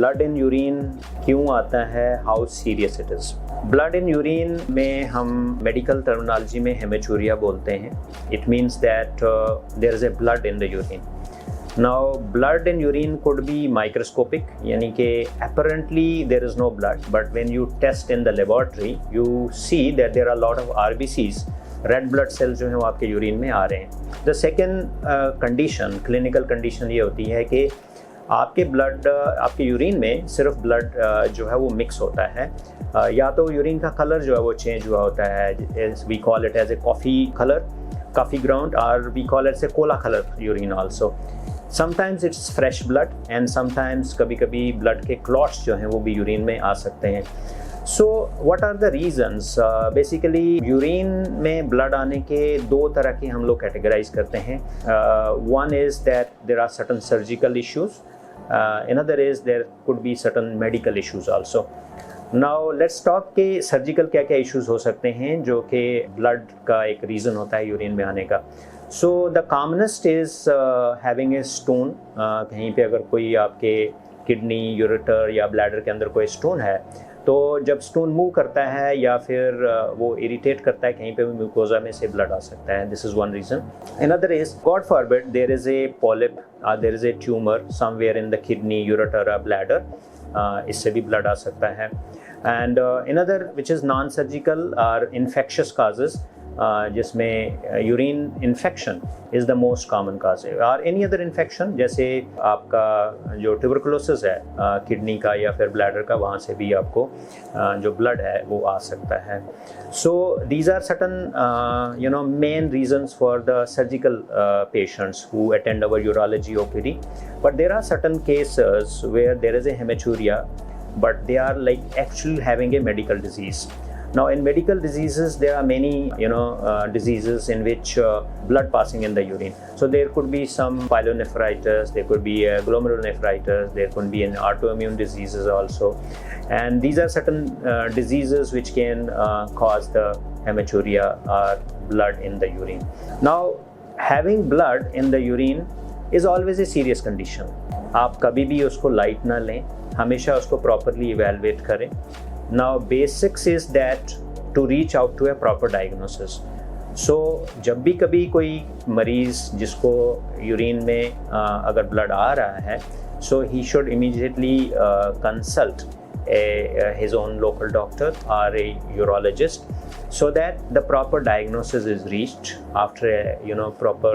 Blood in urine क्यों आता है, how serious it is. Blood in urine में हम मेडिकल टर्मिनोलॉजी में हेमेचूरिया बोलते हैं। It means that there is a blood in the urine. Now blood in urine could be microscopic, यानी कि apparently there is no blood, but when you test in the laboratory you see that there are a lot of RBCs, red blood cells जो हैं वो आपके urine में आ रहे हैं। The second condition, clinical condition ये होती है कि आपके ब्लड, आपके यूरिन में सिर्फ ब्लड जो है वो मिक्स होता है, या तो यूरिन का कलर जो है वो चेंज हुआ होता है, we call it as a coffee colour, coffee ground, और we call it a cola colour urine also. Sometimes it's fresh blood and sometimes कभी कभी ब्लड के क्लॉट्स जो हैं वो भी यूरिन में आ सकते हैं। So what are the reasons? Basically urine में ब्लड आने के दो तरह के हम लोग कैटेगराइज करते हैं। One is that there are certain surgical issues, another is there could be certain medical issues also. Now let's talk के सर्जिकल क्या क्या इश्यूज हो सकते हैं जो कि ब्लड का एक रीज़न होता है यूरिन में आने का। So the commonest is having a stone. कहीं पे अगर कोई आपके किडनी, यूरेटर या ब्लैडर के अंदर कोई स्टोन है, तो जब स्टोन मूव करता है या फिर वो इरिटेट करता है, कहीं पे भी म्यूकोजा में से ब्लड आ सकता है। This is one reason. Another is God forbid there is a polyp, there is a tumour somewhere in the kidney, ureter, bladder, इससे भी ब्लड आ सकता है। And another which is non surgical or infectious causes, जिसमें urine infection is the most common cause है, और any other infection, जैसे आपका जो ट्यूबरकुलोसिस है किडनी का या फिर ब्लैडर का, वहाँ से भी आपको जो ब्लड है वो आ सकता है। So these are certain main reasons for the surgical patients who attend our urology OPD, but there are certain cases where there is a haematuria but they are like actually having a medical disease. Now in medical diseases there are many diseases in which blood passing in the urine. So there could be some pyelonephritis, there could be glomerulonephritis, there could be an autoimmune diseases also, and these are certain diseases which can cause the hematuria or blood in the urine. Now having blood in the urine is always a serious condition. आप कभी भी उसको light ना लें, हमेशा उसको properly evaluate करें। Now basics is that to reach out to a proper diagnosis. So जब भी कभी कोई मरीज़ जिसको यूरिन में अगर ब्लड आ रहा है, so he should immediately consult his own local doctor or a urologist, so that the proper diagnosis is reached after a proper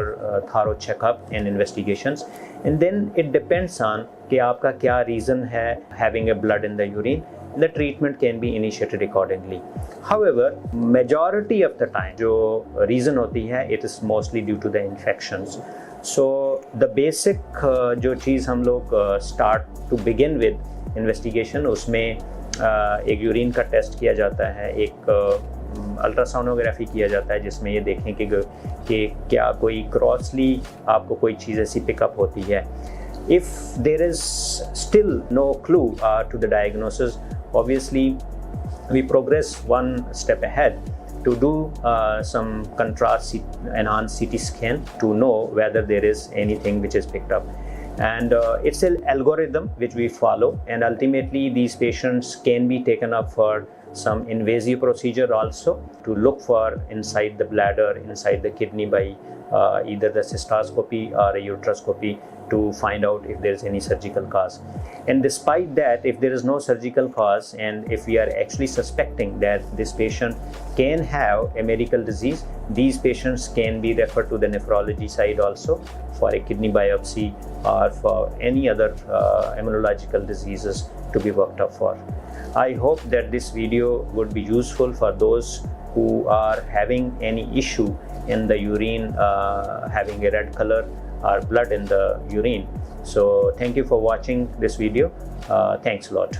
thorough checkup and investigations, and then it depends on कि आपका क्या reason है having a blood in the urine. The treatment can be initiated accordingly. However, majority of the time जो reason होती है, it is mostly due to the infections. So the basic जो चीज़ हम लोग start to begin with investigation, उसमें एक urine का test किया जाता है, एक अल्ट्रासोनोग्राफी किया जाता है, जिसमें ये देखें कि क्या कोई क्रॉसली आपको कोई चीज़ ऐसी पिकअप होती है। If there is still no clue to the diagnosis, obviously we progress one step ahead to do some contrast enhanced CT scan to know whether there is anything which is picked up. And it's an algorithm which we follow, and ultimately these patients can be taken up for some invasive procedure also to look for inside the bladder, inside the kidney, by either the cystoscopy or a uteroscopy to find out if there is any surgical cause. And despite that, if there is no surgical cause, and if we are actually suspecting that this patient can have a medical disease, these patients can be referred to the nephrology side also for a kidney biopsy or for any other immunological diseases to be worked up for. I hope that this video would be useful for those who are having any issue in the urine, having a red color or blood in the urine. So thank you for watching this video. Thanks a lot.